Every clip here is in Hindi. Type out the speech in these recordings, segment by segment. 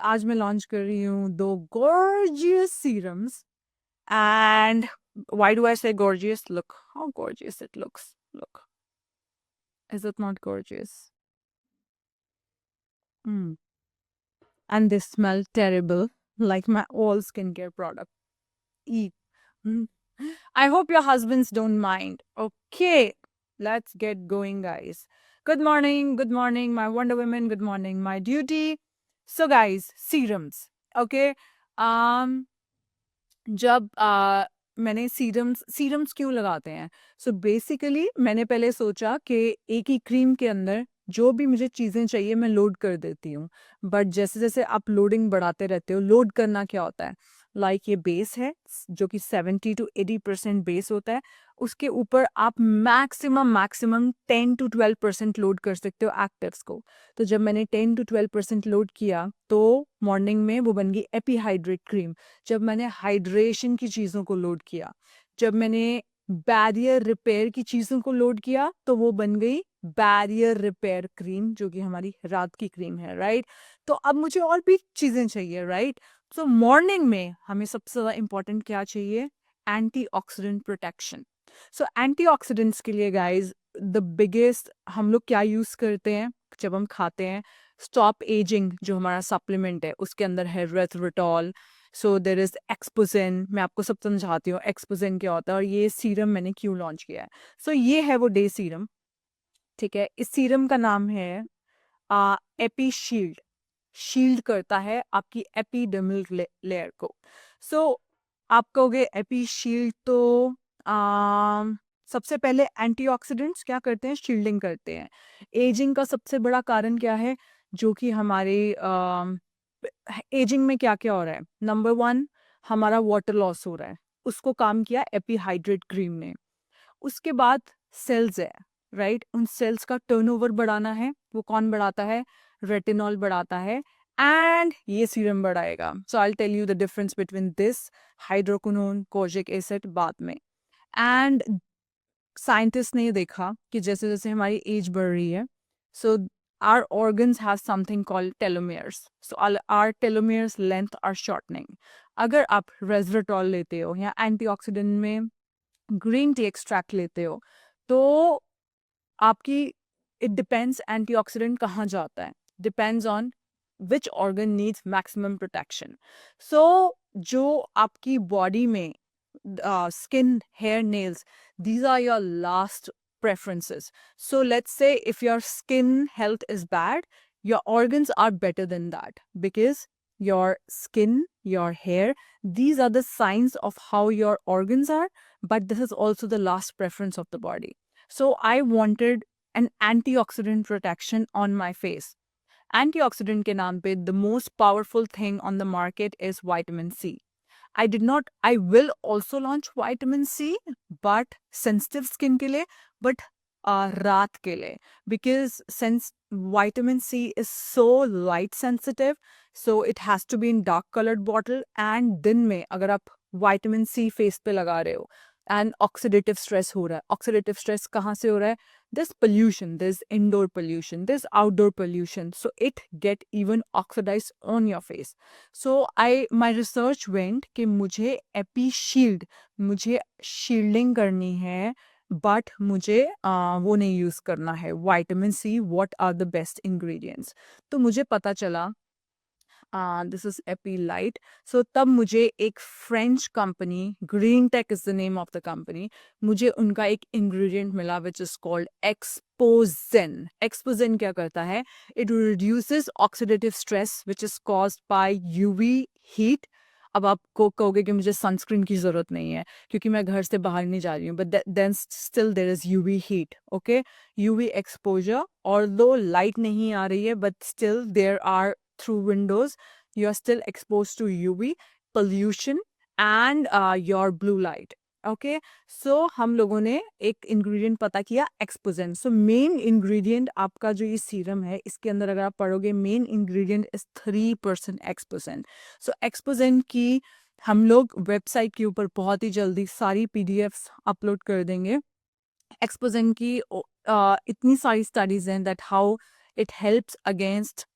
आज मैं लॉन्च कर रही हूँ 2 gorgeous serums and why do I say gorgeous? Look how gorgeous it looks. Look. Is it not gorgeous? Mm. And they smell terrible like my all skincare product. Eat. Mm. I hope your husbands don't mind. Okay, let's get going, guys. Good morning, my Wonder Women. Good morning, my duty. So, guys, serums. Okay. Um, जब मैंने सीरम्स सीरम्स क्यों लगाते हैं? सो बेसिकली मैंने पहले सोचा कि एक ही क्रीम के अंदर जो भी मुझे चीज़ें चाहिए मैं लोड कर देती हूँ। बट जैसे-जैसे आप लोडिंग बढ़ाते रहते हो, लोड करना क्या होता है? लाइक ये बेस है जो कि 70 टू 80% बेस होता है। उसके ऊपर आप मैक्सिमम 10 टू 12% लोड कर सकते हो एक्टिव्स को। तो जब मैंने 10 टू 12% लोड किया तो मॉर्निंग में वो बन गई एपीहाइड्रेट क्रीम। जब मैंने हाइड्रेशन की चीज़ों को लोड किया, जब मैंने बैरियर रिपेयर की चीज़ों को लोड किया, तो वो बन गई बैरियर रिपेयर क्रीम जो कि हमारी रात की क्रीम है, राइट? तो अब मुझे और भी चीज़ें चाहिए, राइट? तो मॉर्निंग में हमें सबसे ज़्यादा इम्पोर्टेंट क्या चाहिए? Antioxidant protection. सो एंटीऑक्सीडेंट्स के लिए गाइस द बिगेस्ट हम लोग क्या यूज़ करते हैं जब हम खाते हैं? स्टॉप एजिंग जो हमारा सप्लीमेंट है उसके अंदर है रेथ्रिटॉल। सो देर इज एक्सपोजेन। मैं आपको सब समझाती हूँ एक्सपोजेन क्या होता है और ये सीरम मैंने क्यों लॉन्च किया है। सो ये है वो डे सीरम। ठीक है, इस सीरम का नाम है एपी शील्ड। शील्ड करता है आपकी एपिडर्मल लेयर को। सो आप कहोगे एपी शील्ड तो आ, सबसे पहले एंटीऑक्सीडेंट्स क्या करते हैं? शील्डिंग करते हैं। एजिंग का सबसे बड़ा कारण क्या है जो कि हमारे एजिंग में क्या क्या हो रहा है? नंबर वन, हमारा वाटर लॉस हो रहा है। उसको काम किया एपीहाइड्रेट क्रीम ने। उसके बाद सेल्स है, राइट? उन सेल्स का टर्नओवर बढ़ाना है। वो कौन बढ़ाता है? रेटिनॉल बढ़ाता है एंड ये सीरम बढ़ाएगा। So I tell you the difference between this hydroquinone kojic acid बाद में। एंड साइंटिस्ट ने ये देखा कि जैसे जैसे हमारी एज बढ़ रही है, सो our organs have something called telomeres. So our telomeres length are shortening. अगर आप रेसवेराट्रॉल लेते हो या एंटीऑक्सीडेंट में ग्रीन टी एक्सट्रैक्ट लेते हो तो आपकी इट डिपेंड्स एंटीऑक्सीडेंट कहाँ जाता है, depends on which organ needs maximum protection. So जो आपकी बॉडी में skin, hair, nails, these are your last preferences. So let's say if your skin health is bad, your organs are better than that because your skin, your hair, these are the signs of how your organs are, but this is also the last preference of the body. So I wanted an antioxidant protection on my face. Antioxidant के नाम पे the most powerful thing on the market is vitamin C. I did not, I will also launch vitamin C, but sensitive skin के लिए, but रात के लिए, because since vitamin C is so light sensitive, so it has to be in dark colored bottle and दिन में अगर आप vitamin C face पे लगा रहे हो and oxidative stress हो रहा है, oxidative stress कहाँ से हो रहा है? This pollution, this indoor pollution, this outdoor pollution, so it get even oxidized on your face. So I my research went कि मुझे एपी शील्ड, मुझे शील्डिंग करनी है बट मुझे वो नहीं यूज़ करना है vitamin C. What are the best ingredients? तो मुझे पता चला this is epi light. So तब मुझे एक French company, Green Tech is the name of the company, मुझे उनका एक इंग्रेडिएंट मिला विच इज कॉल्ड एक्सपोजेन। एक्सपोजेन क्या करता है? It reduces oxidative stress which is caused by UV heat. अब आपको कहोगे कि मुझे सनस्क्रीन की ज़रूरत नहीं है क्योंकि मैं घर से बाहर नहीं जा रही हूँ, but then still there is UV heat. Okay, UV exposure और दो लाइट नहीं आ रही है but still there are through windows, you are still exposed to UV, pollution and your blue light. Okay, so हम लोगों ने एक इंग्रेडिएंट पता किया एक्सपोजेन। सो मेन इंग्रेडिएंट आपका जो ये सीरम है इसके अंदर अगर आप पढ़ोगे मेन इंग्रेडिएंट इज 3% एक्सपोजेन। सो एक्सपोजेन की हम लोग वेबसाइट के ऊपर बहुत ही जल्दी सारी पीडीएफ्स अपलोड कर देंगे। एक्सपोजेन की इतनी सारी स्टडीज हैं that how it helps against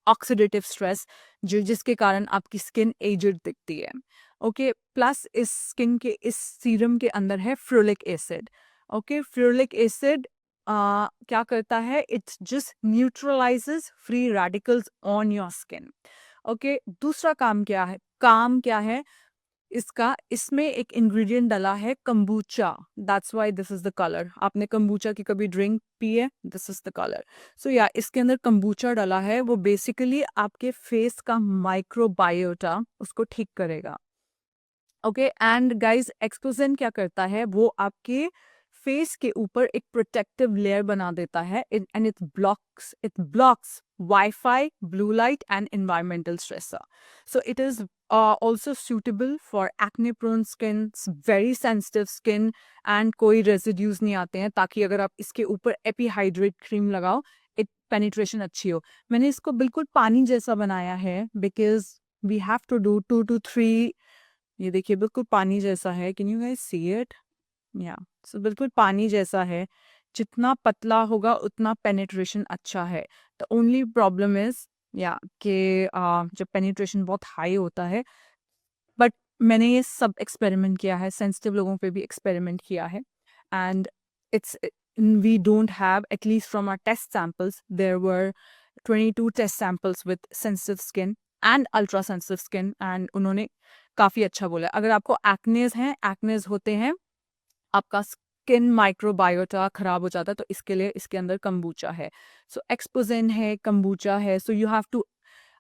oxidative stress. जिसके कारण आपकी स्किन एजड दिखती है। ओके, प्लस इस स्किन के इस सीरम के अंदर है फ्यूरिक एसिड। ओके, फ्यूरिक एसिड क्या करता है, it's just neutralises free radicals on your skin. Okay, दूसरा काम क्या है इसका, इसमें एक इंग्रेडिएंट डला है kombucha, that's why this is the colour. आपने कंबूचा की कभी ड्रिंक पी है, दिस इज द कलर। सो या इसके अंदर कंबूचा डला है, वो बेसिकली आपके फेस का माइक्रोबायोटा उसको ठीक करेगा। ओके, एंड गाइस एक्सपोजन क्या करता है, वो आपके फेस के ऊपर एक प्रोटेक्टिव लेयर बना देता है, and it blocks wifi, blue light and environmental stressor. So it is also suitable for acne prone skin, very sensitive skin, and कोई रेजिड्यूज नहीं आते हैं, ताकि अगर आप इसके ऊपर एपीहाइड्रेट क्रीम लगाओ, इट पेनिट्रेशन अच्छी हो। मैंने इसको बिल्कुल पानी जैसा बनाया है, because we have to do 2 to 3। ये देखिए बिल्कुल पानी जैसा है, can you guys see it? Yeah, so बिल्कुल पानी जैसा है। जितना पतला होगा उतना पेनिट्रेशन अच्छा है। द ओनली प्रॉब्लम इज या कि जब पेनिट्रेशन बहुत हाई होता है, बट मैंने ये सब एक्सपेरिमेंट किया है, सेंसिटिव लोगों पे भी एक्सपेरिमेंट किया है, and it's we don't have, at least from our test samples there were 22 test samples with sensitive skin and ultra sensitive skin, and उन्होंने काफ़ी अच्छा बोला। अगर आपको एक्नेज होते हैं, आपका स्किन माइक्रोबायोटा खराब हो जाता है, तो इसके लिए इसके अंदर कंबूचा है। सो एक्सपोजिन है, कंबूचा है। So you have to,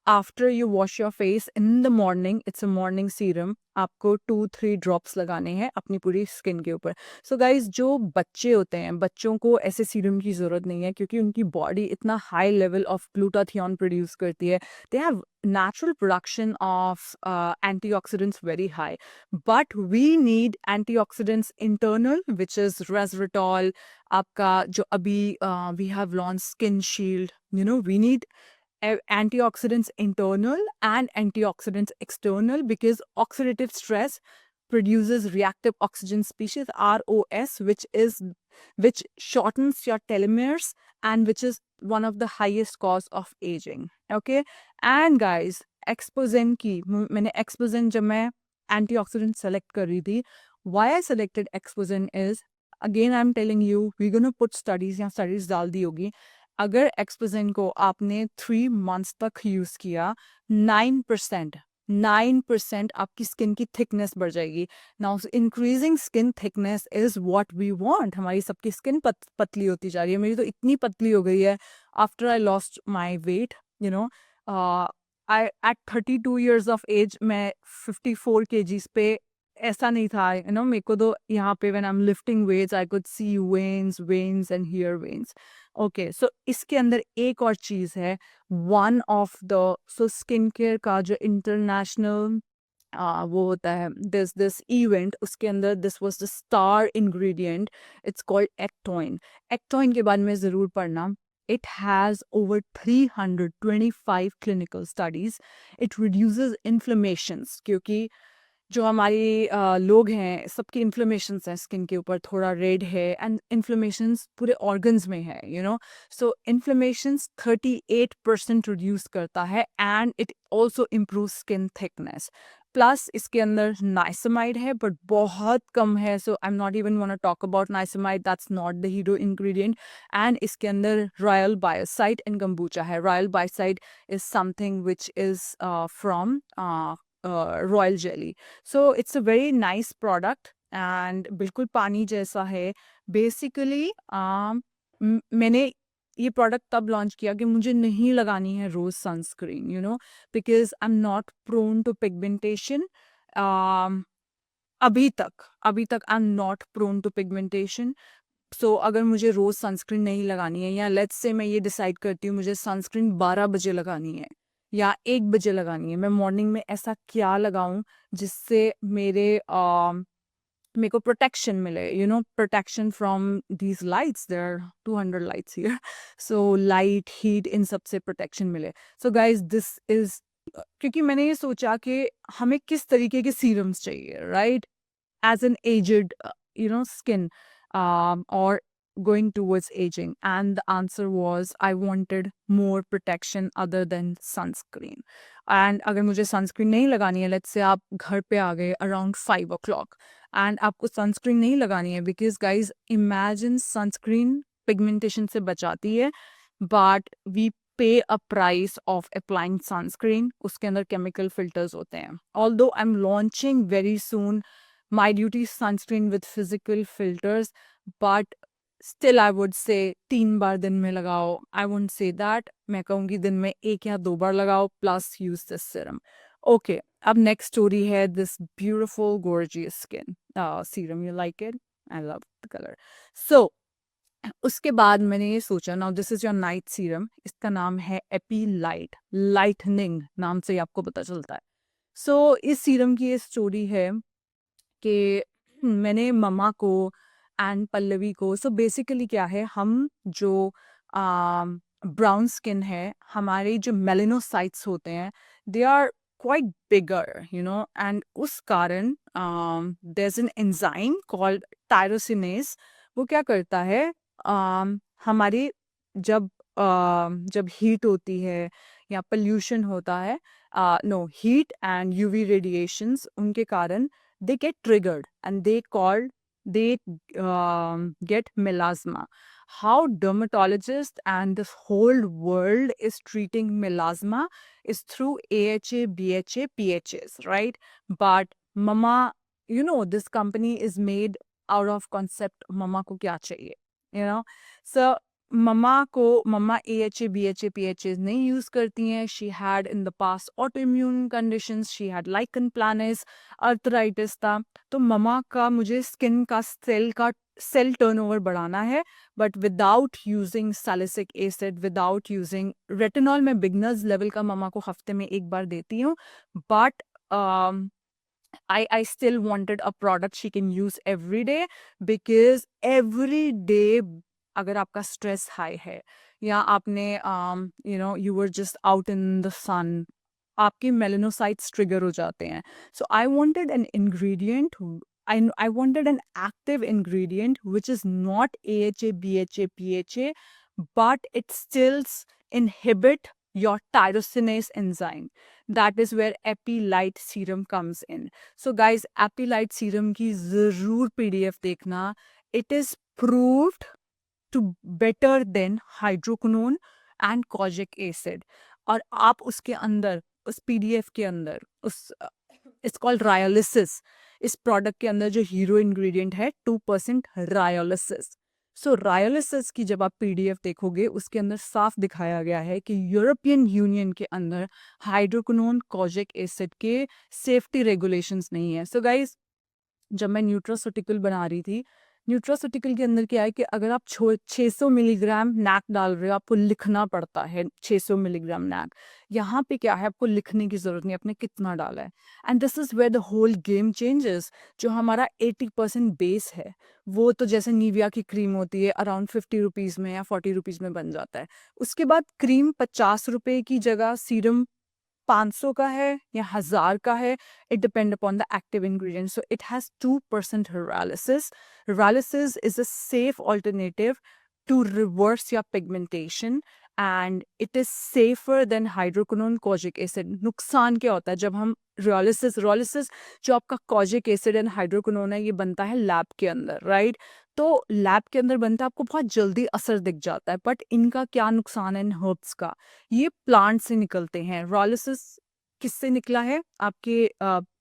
after you wash your face in the morning, it's a morning serum, आपको 2-3 ड्रॉप्स लगाने हैं अपनी पूरी स्किन के ऊपर। सो गाइज, जो बच्चे होते हैं, बच्चों को ऐसे सीरम की ज़रूरत नहीं है, क्योंकि उनकी बॉडी इतना high level of glutathione produce करती है। They have natural production of antioxidants very high, but we need antioxidants internal, which is resveratrol। आपका जो अभी we have launched skin shield, we need antioxidants internal and antioxidants external, because oxidative stress produces reactive oxygen species, ROS, which shortens your telomeres, and which is one of the highest cause of aging. Okay, and guys, एक्सपोजेन की मैंने एक्सपोजेन जब मैं एंटीऑक्सीडेंट सेलेक्ट कर रही थी, why I selected Exposogen is, again I am telling you, we gonna put studies, यहाँ स्टडीज डाल दी होगी। अगर एक्सपोजेन को आपने 3 मंथ्स तक यूज किया, 9% आपकी स्किन की थिकनेस बढ़ जाएगी। Now increasing skin thickness is what we want. हमारी सबकी स्किन पतली होती जा रही है, मेरी तो इतनी पतली हो गई है after I lost my weight, I at 32 years of age मैं 54 kgs पे, ऐसा नहीं था, मेरे को तो यहाँ पे when I am lifting weights I could see veins and here veins. Okay, so इसके अंदर एक और चीज़ है, one of the, so skin care का जो इंटरनेशनल वो होता है, दिस इवेंट, उसके अंदर this was the star ingredient, it's called ectoine. Ectoine के बारे में ज़रूर पढ़ना। It has over 325 clinical studies. It reduces inflammations, क्योंकि जो हमारी लोग हैं, सबकी इन्फ्लेमेशंस हैं स्किन के ऊपर, थोड़ा रेड है, एंड इन्फ्लेमेशंस पूरे ऑर्गन्स में है, सो इन्फ्लेमेशंस 38% रिड्यूस करता है, and it also improve skin thickness. Plus इसके अंदर नाइसमाइड है, बट बहुत कम है, so I am not even want to talk about niacinamide, that's not the hero ingredient. And इसके अंदर रॉयल बायोसाइड एंड कंबूचा है। Royal biocide is something which is from royal jelly. So it's a very nice product, and बिल्कुल पानी जैसा है। बेसिकली मैंने ये प्रोडक्ट तब लॉन्च किया कि मुझे नहीं लगानी है रोज sunscreen, because I am not prone to pigmentation. अभी तक I am not prone to pigmentation. So अगर मुझे रोज सनस्क्रीन नहीं लगानी है, या लेट्स से मैं ये डिसाइड करती हूँ मुझे सनस्क्रीन 12 बजे लगानी है या 1 बजे लगानी है, मैं मॉर्निंग में ऐसा क्या लगाऊं जिससे मेरे को प्रोटेक्शन मिले, protection from these lights, there are 200 lights here, so light, heat, इन सब से प्रोटेक्शन मिले। सो गाइज, दिस इज, क्योंकि मैंने ये सोचा कि हमें किस तरीके के सीरम्स चाहिए, right, as an aged skin, और going towards aging? And the answer was I wanted more protection other than sunscreen. And अगर मुझे sunscreen नहीं लगानी है, let's say आप घर पे आ गए around 5 o'clock and आपको sunscreen नहीं लगानी है, because guys imagine sunscreen pigmentation से बचाती है, but we pay a price of applying sunscreen. उसके अंदर chemical filters होते हैं. Although I'm launching very soon my duty sunscreen with physical filters, but still I would say 3 बार दिन में लगाओ. I won't say that. मैं कहूँगी दिन में 1 या 2 बार लगाओ plus use this serum. Okay, अब next story है this beautiful gorgeous skin serum. You like it? I love the color. So उसके बाद मैंने ये सोचा, now this is your night serum. इसका नाम है एपी लाइट, लाइटनिंग नाम से ही आपको पता चलता है. सो इस सीरम की ये स्टोरी है कि मैंने मम्मा को एंड पल्लवी को, सो बेसिकली क्या है, हम जो ब्राउन स्किन है, हमारे जो मेलेनोसाइट्स होते हैं, they are quite bigger, you know, and उस कारण there is an enzyme called tyrosinase. वो क्या करता है, हमारी जब जब हीट होती है या पोल्यूशन होता है, no heat and UV radiations, उनके कारण they get triggered and they get melasma. How dermatologists and this whole world is treating melasma is through AHA, BHA, PHAs, right? But mama, you know, this company is made out of concept mama ko kya chahiye, you know. So मम्मा AHA, BHA, PHAs नहीं यूज करती हैं. She had in the past autoimmune conditions, she had lichen planus, arthritis था. तो मम्मा का मुझे स्किन का सेल टर्नओवर बढ़ाना है, but without using salicylic acid, without using retinol. मैं बिगनर्स लेवल का मम्मा को हफ्ते में 1 बार देती हूँ, but I still wanted a product she can use every day, because every day अगर आपका स्ट्रेस हाई है या आपने you know you were just out in the sun, आपके मेलेनोसाइट्स ट्रिगर हो जाते हैं. So I wanted an ingredient, I wanted an active ingredient which is not AHA, BHA, PHA, but it still inhibit your tyrosinase enzyme. That is where Epilite serum comes in. So guys, Epilite serum की जरूर PDF देखना. It is proved to better than hydroquinone and kojic acid. और आप उसके अंदर, उस PDF के अंदर, उस इट्स कॉल्ड रायोलिसिस. इस प्रोडक्ट के अंदर जो हीरो इंग्रेडिएंट है 2% रायोलिसिस. सो रायोलिसिस की जब आप PDF देखोगे, उसके अंदर साफ दिखाया गया है कि यूरोपियन यूनियन के अंदर हाइड्रोक्विनोन कोजिक एसिड के सेफ्टी रेगुलेशंस नहीं है. सो गाइस, जब मैं न्यूट्रास्यूटिकल बना रही थी, न्यूट्रास्यूटिकल के अंदर क्या है कि अगर आप 600 मिलीग्राम नैक डाल रहे हो, आपको लिखना पड़ता है 600 मिलीग्राम नैक. यहाँ पे क्या है, आपको लिखने की जरूरत नहीं, आपने कितना डाला है. And this is where the whole game changes. जो हमारा 80% बेस है, वो तो जैसे निविया की क्रीम होती है, अराउंड 50 रुपीज़ में या 40 रुपीज़ में बन जाता है. उसके बाद क्रीम 50 रुपए की जगह सीरम 500 का है या 1000 का है. It depend upon the active ingredient. So it has 2% heralysis. Heralysis is a safe alternative to reverse your pigmentation, and it is safer than hydroquinone kojic acid. नुकसान क्या होता है जब हम रोलिसिस जो आपका कोजिक एसिड एंड हाइड्रोक्विनोन है, ये बनता है लैब के अंदर, राइट? तो लैब के अंदर बनता है, आपको बहुत जल्दी असर दिख जाता है. बट इनका क्या नुकसान है इन हर्ब्स का, ये प्लांट से निकलते हैं. रोलिसिस किससे निकला है आपके,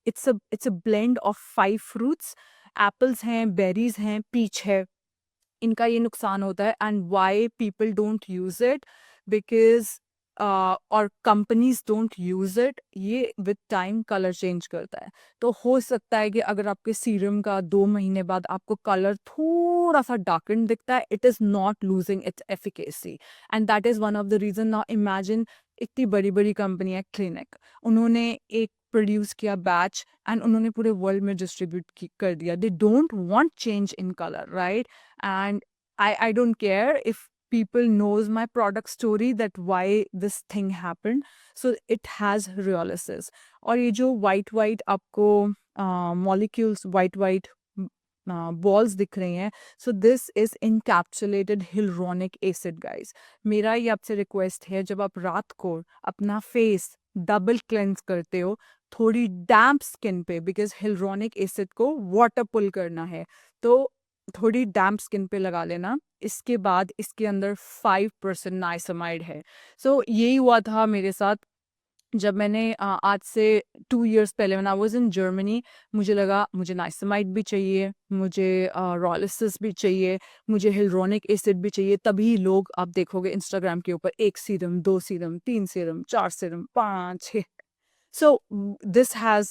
it's a blend of 5 fruits. Apples हैं, बेरीज हैं, पीच है. इनका ये नुकसान होता है. And why people don't use it, because और कंपनीज डोंट यूज इट, ये विद टाइम कलर चेंज करता है. तो हो सकता है कि अगर आपके सीरम का 2 महीने बाद आपको कलर थोड़ा सा डार्कन दिखता है, it is not losing its efficacy. And that is one of the reason. Now imagine, इतनी बड़ी बड़ी कंपनी है क्लिनिक, उन्होंने एक प्रोड्यूस किया बैच एंड उन्होंने पूरे वर्ल्ड में डिस्ट्रीब्यूट कर दिया. They don't want change in colour, right? And I don't care if people knows my product story, that why this thing happened. So it has rheolysis. और ये जो white आपको molecules white बॉल्स दिख रही हैं, so this is encapsulated hyaluronic acid guys. मेरा ये आपसे रिक्वेस्ट है, जब आप रात को अपना फेस डबल क्लेंस करते हो, थोड़ी डैम्प स्किन पे, बिकॉज हिलरोनिक एसिड को वाटर पुल करना है, तो थोड़ी डैम्प स्किन पे लगा लेना। इसके बाद इसके अंदर 5% नाइसमाइड है। सो यही हुआ था मेरे साथ जब मैंने आज से 2 इयर्स पहले when I was in Germany, मुझे लगा मुझे नाइसिमाइड भी चाहिए, मुझे रोलिसिस भी चाहिए, मुझे हिलरोनिक एसिड भी चाहिए। तभी लोग आप देखोगे इंस्टाग्राम के ऊपर 1 serum, 2 serum, 3 serum, 4 serum, 5, 6। So this has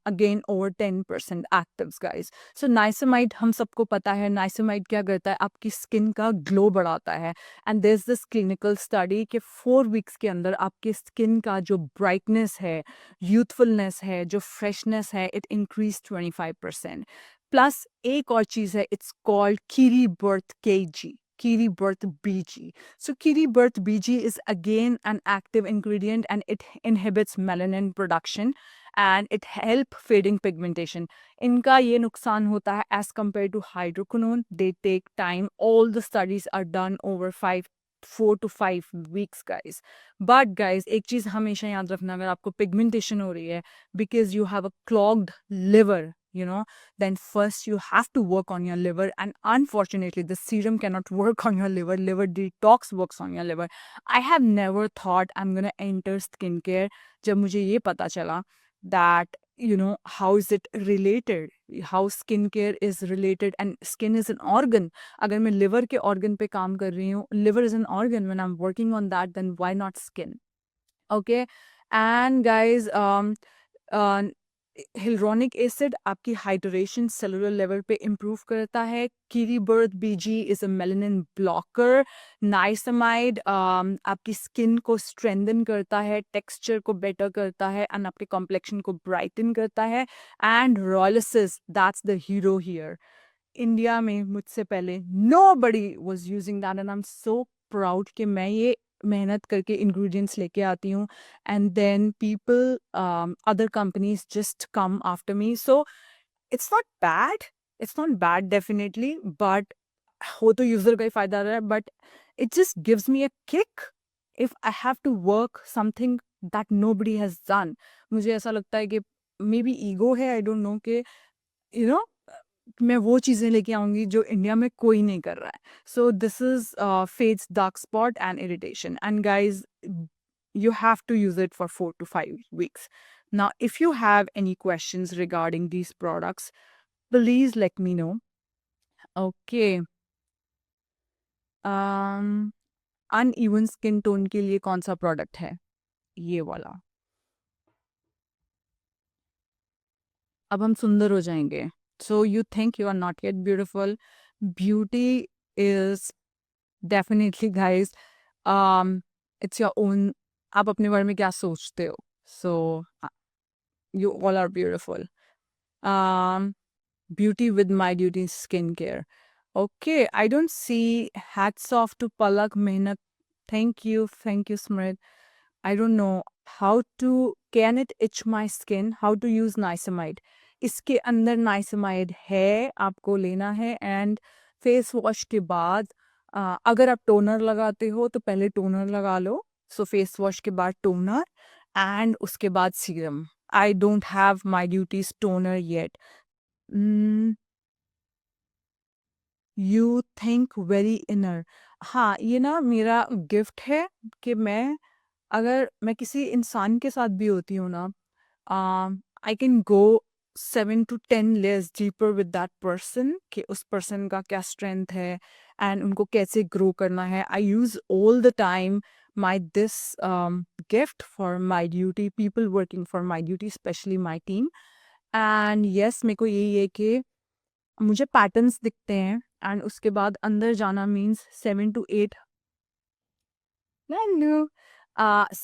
again over 10% actives guys. So niacinamide हम सबको पता है, niacinamide क्या करता है, आपकी स्किन का ग्लो बढ़ाता है। And there's this clinical study कि 4 वीक्स के अंदर आपकी स्किन का जो ब्राइटनेस है, यूथफुलनेस है, जो फ्रेशनेस है, इट इंक्रीज 25%। प्लस एक और चीज़ है, इट्स कॉल्ड कीरी birth KG, Kiri Birth BG. So Kiri Birth BG is again an active ingredient and it inhibits melanin production and it help fading pigmentation. इनका ये नुकसान होता है as compared to hydroquinone. They take time. All the studies are done over 4 to 5 weeks guys. But guys, एक चीज हमेशा याद रखना, अगर आपको पिगमेंटेशन हो रही है because you have a clogged liver, you know, then first you have to work on your liver, and unfortunately the serum cannot work on your liver. Liver detox works on your liver. I have never thought I'm gonna enter skincare जब मुझे ये पता चला that how is it related, how skincare is related, and skin is an organ. अगर मैं liver के organ पे काम कर रही हूँ, liver is an organ, when I'm working on that, then why not skin? Okay. And guys, hyaluronic acid आपकी हाइड्रेशन सेलुलर लेवल पे इम्प्रूव करता है। कीरी बर्थ बीजी is a melanin blocker. Niacinamide आपकी स्किन को स्ट्रेंथन करता है, टेक्सचर को बेटर करता है एंड आपके कॉम्प्लेक्शन को ब्राइटन करता है। And rolysis, that's the hero here. India में मुझसे पहले nobody was using that and I am so proud कि मैं ये मेहनत करके इंग्रेडिएंट्स लेके आती हूँ and then people other companies just come after me. So it's not bad, it's not bad definitely, but हो तो यूजर का ही फायदा रहा है, but it just gives me a kick if I have to work something that nobody has done. मुझे ऐसा लगता है कि मे बी ईगो है, आई डोंट नो, कि यू नो मैं वो चीज़ें लेके आऊँगी जो इंडिया में कोई नहीं कर रहा है। So this is fades dark spot and irritation and guys you have to use it for 4 to 5 weeks. Now, if you have any questions regarding these products, please let me know. Okay. Uneven skin tone के लिए कौन सा प्रोडक्ट है? ये वाला। अब हम सुंदर हो जाएंगे। So you think you are not yet beautiful? Beauty is definitely, guys, it's your own. आप अपने बारे में क्या सोचते हो? So you all are beautiful. Um, Beauty with My Duty skincare. Okay, I don't see. Hats off to Palak Mehnak. Thank you, Smrit. I don't know how to, can it itch my skin? How to use niacinamide? इसके अंदर niacinamide है, आपको लेना है एंड फेस वॉश के बाद अगर आप टोनर लगाते हो तो पहले टोनर लगा लो। सो फेस वॉश के बाद टोनर एंड उसके बाद serum. I don't have my duties toner yet. You think very inner. हाँ, ये ना मेरा गिफ्ट है कि मैं किसी इंसान के साथ भी होती हूँ ना, I can go 7 to 10 layers deeper with that person कि उस पर्सन का क्या स्ट्रेंथ है एंड उनको कैसे ग्रो करना है। I use all the time my this gift for my duty, people working for my duty, specially my team. And yes, मेरे को यही है कि मुझे पैटर्न्स दिखते हैं एंड उसके बाद अंदर जाना means 7 to 8 no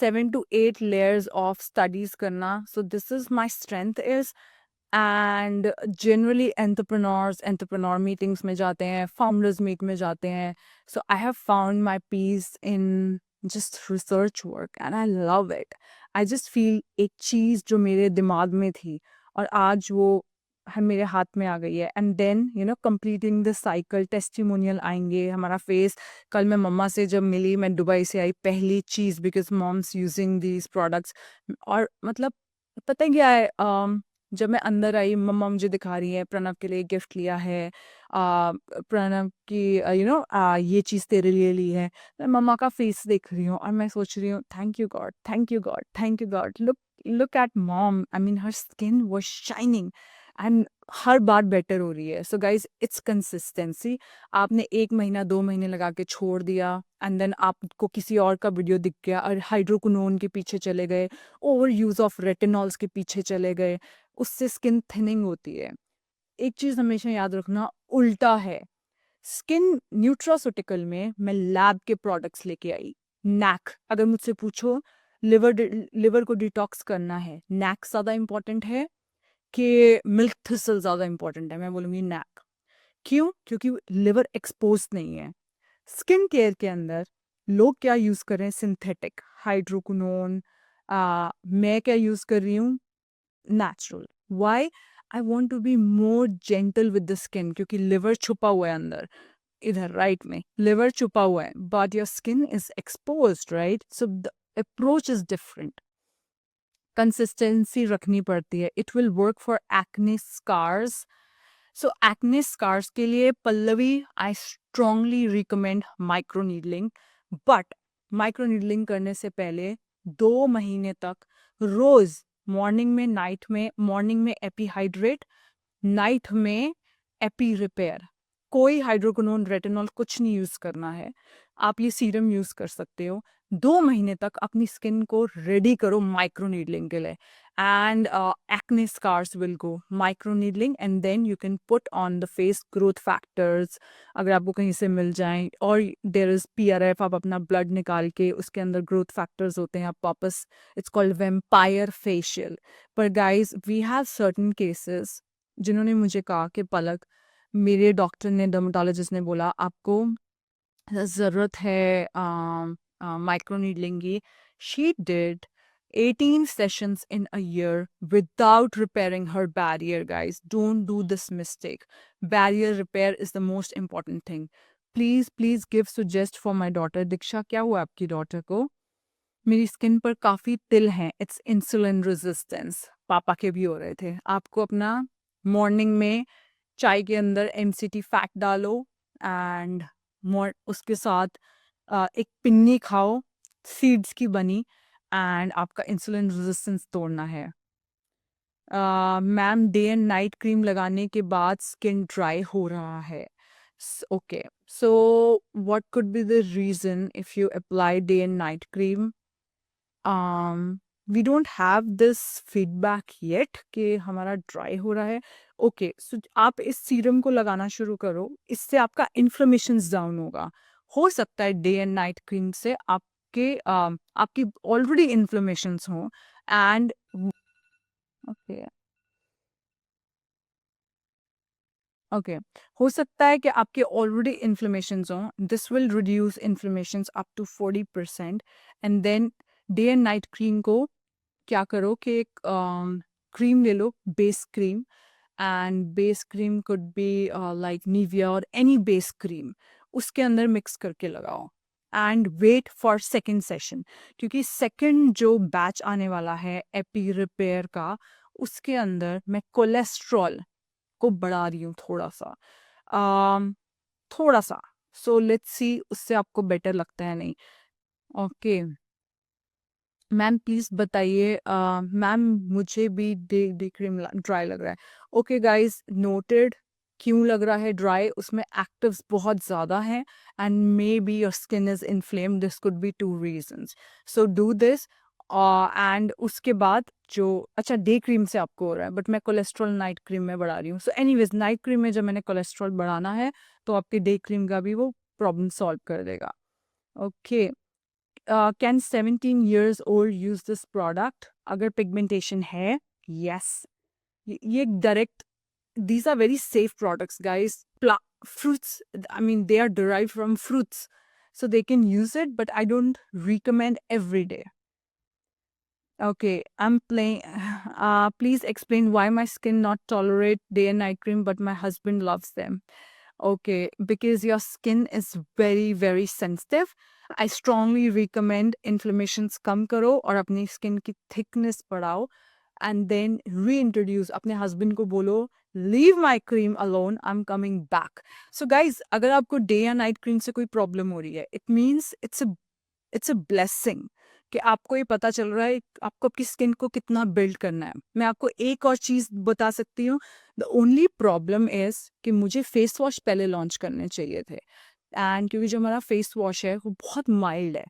7 to 8 layers of studies करना। So this is my strength is, and generally entrepreneur meetings में जाते हैं, founders meet में जाते हैं। So I have found my peace in just research work and I love it. I just feel एक चीज़ जो मेरे दिमाग में थी और आज वो मेरे हाथ में आ गई है, and then completing the cycle, testimonial आएंगे, हमारा फेस। कल मैं मम्मा से जब मिली, मैं दुबई से आई, पहली चीज़, because moms using these products, और मतलब पता है क्या है, जब मैं अंदर आई, मम्मा मुझे दिखा रही है, प्रणव के लिए गिफ्ट लिया है, प्रणव की ये चीज़ तेरे लिए ली है। मैं मम्मा का फेस देख रही हूँ और मैं सोच रही हूँ, thank you God, thank you God, thank you God. Look at mom, I mean her skin was shining, and her bar better हो रही है। So guys, it's consistency. आपने 1 महीना 2 महीने लगा के छोड़ दिया, एंड देन आपको किसी और का वीडियो दिख गया और हाइड्रोक्विनोन के पीछे चले गए, ओवर यूज ऑफ रेटिनॉल्स के पीछे चले गए, उससे स्किन थिनिंग होती है। एक चीज हमेशा याद रखना, उल्टा है। स्किन न्यूट्रास्यूटिकल में मैं लैब के प्रोडक्ट्स लेके आई। नैक, अगर मुझसे पूछो लिवर को डिटॉक्स करना है, नैक ज़्यादा इंपॉर्टेंट है कि मिल्क थिसल ज़्यादा इंपॉर्टेंट है? मैं बोलूँगी नैक। क्यों? क्योंकि लिवर एक्सपोज नहीं है। स्किन केयर के अंदर लोग क्या यूज़ कर रहे हैं? Synthetic, hydroquinone. मैं क्या यूज़ कर रही हूँ? Natural. Why? I want to be more gentle with the skin, क्योंकि लिवर छुपा हुआ है अंदर, इधर राइट में लिवर छुपा हुआ है, but your skin is exposed, right? So the approach is different. Consistency रखनी पड़ती है। It will work for acne scars. So acne scars के लिए Pallavi, I strongly recommend micro needling. But micro needling करने से पहले 2 महीने तक रोज मॉर्निंग में, नाइट में, मॉर्निंग में एपीहाइड्रेट, नाइट में एपी रिपेयर। कोई हाइड्रोक्विनोन, रेटिनॉल कुछ नहीं यूज करना है। आप ये सीरम यूज कर सकते हो। 2 महीने तक अपनी स्किन को रेडी करो माइक्रो नीडलिंग के लिए, and acne scars will go. Micro needling, and then you can put on the face growth factors, अगर आपको कहीं से मिल जाए, और देयर इज PRF, आप अपना ब्लड निकाल के उसके अंदर ग्रोथ फैक्टर्स होते हैं, आप वापस, इट्स कॉल्ड वेम्पायर फेशियल। पर guys, we have certain cases जिन्होंने मुझे कहा कि पलक, मेरे डॉक्टर ने, डर्मेटोलॉजिस्ट ने बोला आपको ज़रूरत है माइक्रो नीडलिंग की। She did 18 sessions in a year without repairing her barrier. Guys, don't do this mistake. Barrier repair is the most important thing. Please, please give suggest for my daughter. Diksha, क्या हुआ आपकी डॉटर को? मेरी स्किन पर काफ़ी तिल हैं, इट्स इंसुलिन रेजिस्टेंस। पापा के भी हो रहे थे। आपको अपना मॉर्निंग में चाय के अंदर MCT फैट डालो, एंड उसके साथ एक पिन्नी खाओ, सीड्स की बनी, एंड आपका इंसुलिन रेजिस्टेंस तोड़ना है। Ma'am, day and night cream लगाने के बाद स्किन ड्राई हो रहा है। Okay, so what could be the reason if you apply day and night cream? We don't have this feedback yet कि हमारा ड्राई हो रहा है। ओके, सो आप इस सीरम को लगाना शुरू करो, इससे आपका इन्फ्लेमेशन डाउन होगा। हो सकता है डे एंड नाइट क्रीम से आपकी ऑलरेडी इन्फ्लेमेशंस हों, एंड ओके, ओके, हो सकता है कि आपके ऑलरेडी इन्फ्लेमेशंस हों। This will reduce inflammations up to 40%। And then day and night cream को क्या करो कि एक क्रीम ले लो, base cream, and base cream could be like Nivea और एनी बेस क्रीम, उसके अंदर मिक्स करके लगाओ, and wait for second session, क्योंकि सेकेंड जो बैच आने वाला है एपी रिपेयर का, उसके अंदर मैं कोलेस्ट्रॉल को बढ़ा रही हूँ थोड़ा सा, um, थोड़ा सा। सो लेट्स सी उससे आपको बेटर लगता है नहीं। ओके, मैम प्लीज़ बताइए, मैम मुझे भी डे डे क्रीम ड्राई लग रहा है। Okay guys, noted. क्यों लग रहा है ड्राई? उसमें एक्टिव्स बहुत ज़्यादा हैं, and may be your skin is inflamed. This could be 2 reasons. So do this, and उसके बाद जो, अच्छा डे क्रीम से आपको हो रहा है, बट मैं कोलेस्ट्रॉल नाइट क्रीम में बढ़ा रही हूँ। सो एनीवेज, नाइट क्रीम में जब मैंने कोलेस्ट्रॉल बढ़ाना है, तो आपके डे क्रीम का भी वो प्रॉब्लम सॉल्व कर देगा। Okay, can 17 years old use this product? अगर पिगमेंटेशन है, yes. ये direct, these are very safe products, guys. Fruits, I mean, they are derived from fruits, so they can use it, but I don't recommend every day. Okay, Please explain why my skin not tolerate day and night cream, but my husband loves them. Okay, because your skin is very very sensitive. I strongly recommend inflammations कम करो और अपनी स्किन की thickness बढ़ाओ and then reintroduce. अपने husband को बोलो leave my cream alone, I'm coming back. So guys, अगर आपको day या night cream से कोई problem हो रही है, it means it's a blessing कि आपको ये पता चल रहा है आपको आपकी स्किन को कितना बिल्ड करना है. मैं आपको एक और चीज़ बता सकती हूँ. द ओनली प्रॉब्लम इज़ कि मुझे फेस वॉश पहले लॉन्च करने चाहिए थे एंड क्योंकि जो हमारा फेस वॉश है वो बहुत माइल्ड है.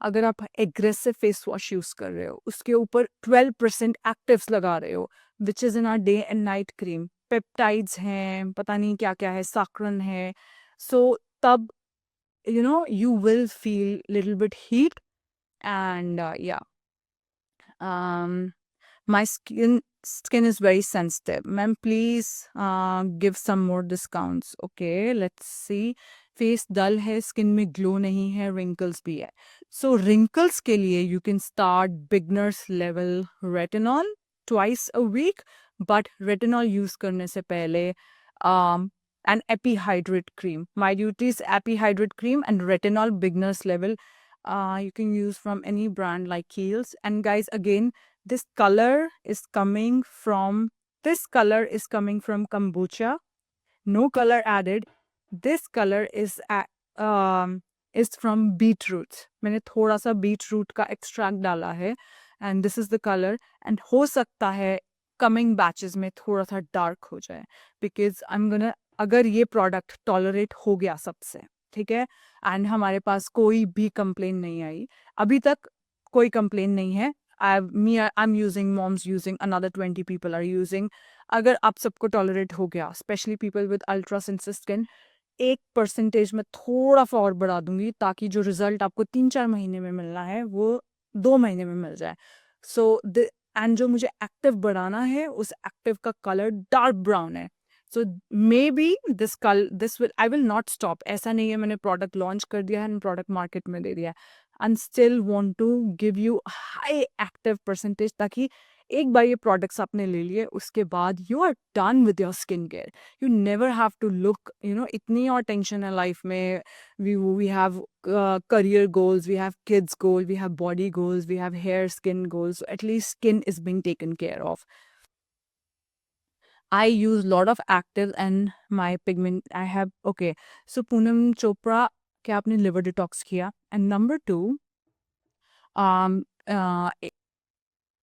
अगर आप एग्रेसिव फेस वॉश यूज़ कर रहे हो उसके ऊपर 12% एक्टिव्स लगा रहे हो which is in are day and night cream, peptides हैं, पता नहीं क्या क्या है, साकरन है. सो तब you will feel little bit heat and yeah, um my skin is very sensitive. Ma'am, please give some more discounts. Okay, let's see. Face dull है, स्किन में ग्लो नहीं है, रिंकल्स भी है. सो रिंकल्स के लिए you can start beginners level retinol twice a week, but retinol use करने से पहले an epihydrate cream. My duty is epihydrate cream and retinol beginners level. You can use from any brand like Kiehl's. And guys, again, this color is coming from kombucha. No color added. This color is from beetroot. मैंने थोड़ा सा beetroot का extract डाला है and this is the color. And हो सकता है coming batches में थोड़ा सा dark हो जाए because I'm gonna अगर ये product tolerate हो गया सबसे, ठीक है, एंड हमारे पास कोई भी कंप्लेन नहीं आई अभी तक, कोई कंप्लेन नहीं है. I'm using, mom's using, another 20 people are using. अगर आप सबको टॉलरेट हो गया, specially people with ultra sensitive skin, 1% में थोड़ा सा और बढ़ा दूंगी ताकि जो रिजल्ट आपको 3-4 महीने में मिलना है वो 2 महीने में मिल जाए. सो एंड जो मुझे एक्टिव बढ़ाना है उस एक्टिव का कलर डार्क ब्राउन है. So maybe this will, I will not stop. ऐसा नहीं है मैंने प्रोडक्ट लॉन्च कर दिया है, प्रोडक्ट मार्केट में दे दिया है. And still want to give you high active percentage ताकि एक बार ये प्रोडक्ट्स आपने ले लिए उसके बाद you are done with your skin care. You never have to look, इतनी और टेंशन है लाइफ में. We have career goals, we have kids goals, we have body goals, we have hair skin goals. So at least skin is being taken care of. I use lot of active and my pigment I have. Okay, so Poonam Chopra, क्या आपने liver detox किया? And number 2, um uh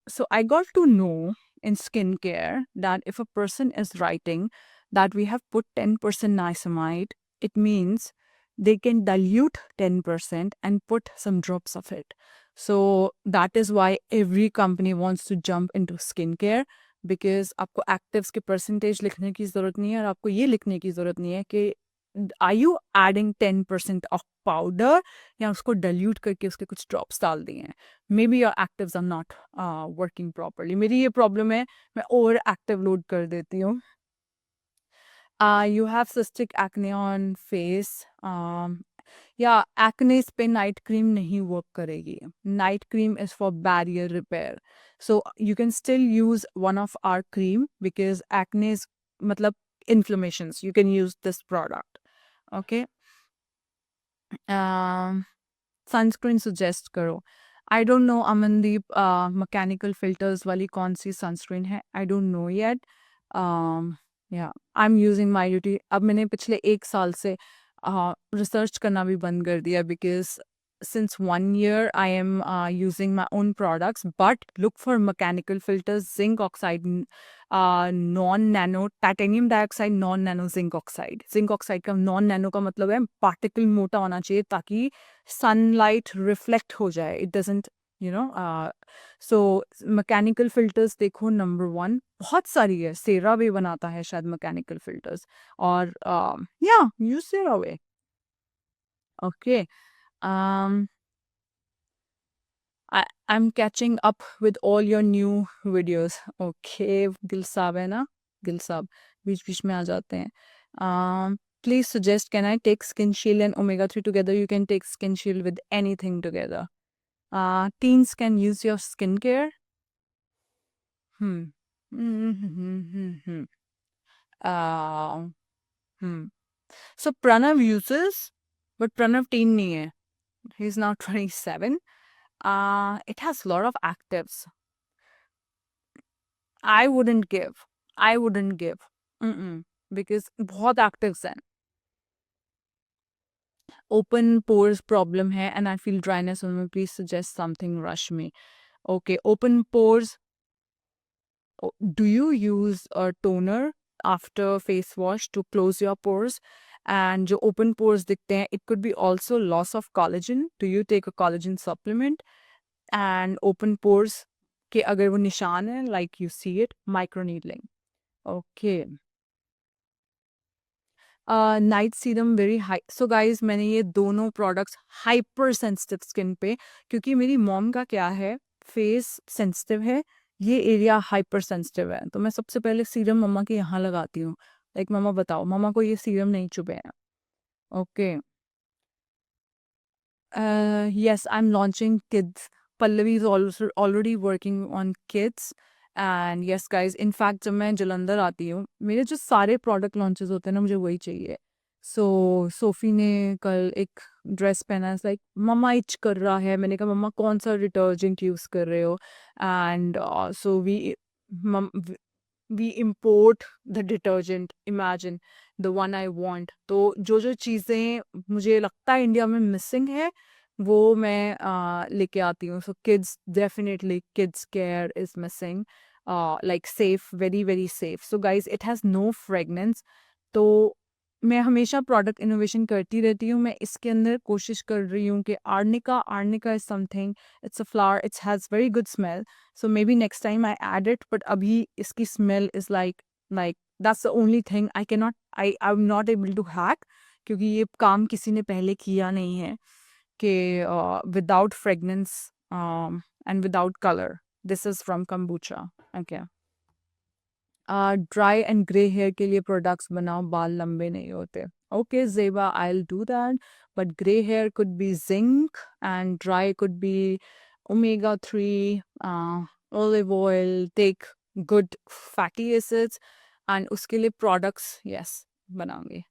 so I got to know in skincare that if a person is writing that we have put 10% niacinamide, it means they can dilute 10% and put some drops of it. So that is why every company wants to jump into skincare because आपको actives के percentage लिखने की ज़रूरत नहीं है और आपको ये लिखने की ज़रूरत नहीं है कि are you adding 10% of powder या उसको dilute करके उसके कुछ drops डाल दिए हैं. Maybe your actives are not working properly. मेरी ये problem है, मैं over active load कर देती हूँ. You have cystic acne on face. या acne पे night cream नहीं work करेगी. Night cream is for barrier repair. So you can still use one of our cream because acne is मतलब inflammations. You can use this product. Okay. Sunscreen suggest करो. I don't know Amandeep, mechanical filters वाली कौन सी सनस्क्रीन है, आई don't know yet. Yeah I am using my duty. अब मैंने पिछले 1 साल से रिसर्च करना भी बंद कर दिया because since 1 year I am using my own products, but look for mechanical filters, zinc oxide, non-nano, titanium dioxide, non-nano zinc oxide. Zinc oxide का non-nano का मतलब है पार्टिकल मोटा होना चाहिए ताकि सनलाइट रिफ्लेक्ट हो जाए. It doesn't so mechanical filters देखो. नंबर 1 बहुत सारी है, सेरा भी बनाता है शायद मैकेनिकल फिल्टर्स और या use sera way. Okay. I'm catching up with all your new videos. Okay, Gil साहब है ना, गिल साहब बीच बीच में आ जाते हैं. Please suggest, can I take Skin Shield and Omega 3 together? You can take Skin Shield with anything together. Teens can use your skincare. Hmm. Hmm. Uh, hmm. So Pranav uses, but Pranav teen nahi hai. He's now 27. It has a lot of actives. I wouldn't give. I wouldn't give. Mm-mm. Because बहुत actives हैं. Open pores problem hai and I feel dryness on me. Please suggest something. Rush me. Okay. Open pores. Do you use a toner after face wash to close your pores? And जो open pores दिखते हैं, it could be also loss of collagen. Do you take a collagen supplement? And open pores के अगर वो निशान है, like you see it, microneedling. Okay. Night serum very high so guys मैंने ये दोनों प्रोडक्ट्स हाइपर सेंसिटिव स्किन पे क्योंकि मेरी मॉम का क्या है फेस सेंसिटिव है ये एरिया हाइपर सेंसिटिव है तो मैं सबसे पहले सीरम मम्मा के यहाँ लगाती हूँ लाइक मम्मा बताओ मम्मा को ये सीरम नहीं चुभे हैं okay yes, I'm launching kids. Pallavi is also already working on kids. And yes, guys, in fact, जब मैं जलंधर आती हूँ मेरे जो सारे प्रोडक्ट लॉन्चेस होते हैं ना मुझे वही चाहिए सो सोफी ने कल एक ड्रेस पहना है लाइक मम्मा इच कर रहा है मैंने कहा मम्मा कौन सा डिटर्जेंट यूज़ कर रहे हो and so we import the detergent imagine the one I want तो जो जो चीज़ें मुझे लगता है इंडिया में मिसिंग है वो मैं लेके आती हूँ so kids definitely kids care is missing like safe very very safe so guys it has no fragrance तो मैं हमेशा प्रोडक्ट इनोवेशन करती रहती हूँ मैं इसके अंदर कोशिश कर रही हूँ कि arnica arnica is something it's a flower it's has very good smell so maybe next time I add it but abhi iski smell is like that's the only thing I cannot I'm not able to hack क्योंकि ये काम किसी ने पहले किया नहीं है कि without fragrance and without color this is from kombucha okay dry and grey hair के लिए प्रोडक्ट्स बनाओ बाल लंबे नहीं होते okay Zeba I will do that but grey hair could be zinc and dry could be omega 3 olive oil take good fatty acids and उसके लिए प्रोडक्ट्स यस बनाऊंगी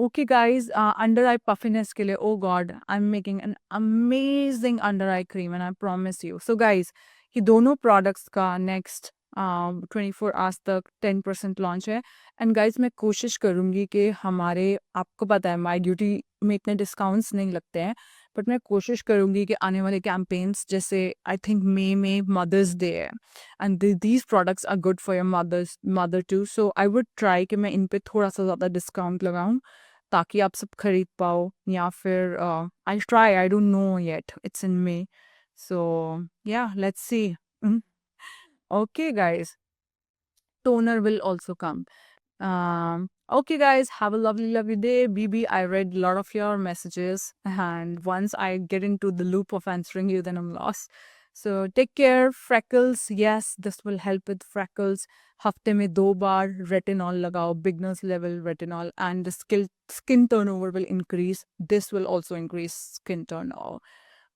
okay guys under eye puffiness के लिए oh god I'm making an amazing under eye cream and I promise you so guys ये दोनों प्रोडक्ट्स का नेक्स्ट 24 आवर्स तक 10% लॉन्च है एंड गाइज मैं कोशिश करूँगी कि हमारे आपको पता है माई ड्यूटी में इतने डिस्काउंट्स नहीं लगते हैं बट मैं कोशिश करूँगी कि आने वाले कैंपेन्स जैसे आई थिंक मई में मदर्स डे है and these products are good for your mother too so I would try कि मैं इन पे थोड़ा सा ज़्यादा डिस्काउंट लगाऊं ताकि आप सब खरीद पाओ या फिर I try I don't know yet it's in May so yeah let's see okay guys toner will also come okay guys have a lovely day bb I read a lot of your messages and once I get into the loop of answering you then I'm lost so take care freckles yes this will help with freckles hafte mein 2 baar retinol lagao beginners level retinol and the skin turnover will increase this will also increase skin turnover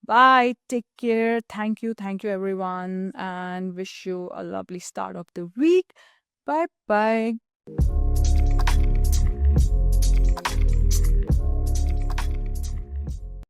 bye. Take care. Thank you. Thank you, everyone. And wish you a lovely start of the week. Bye bye.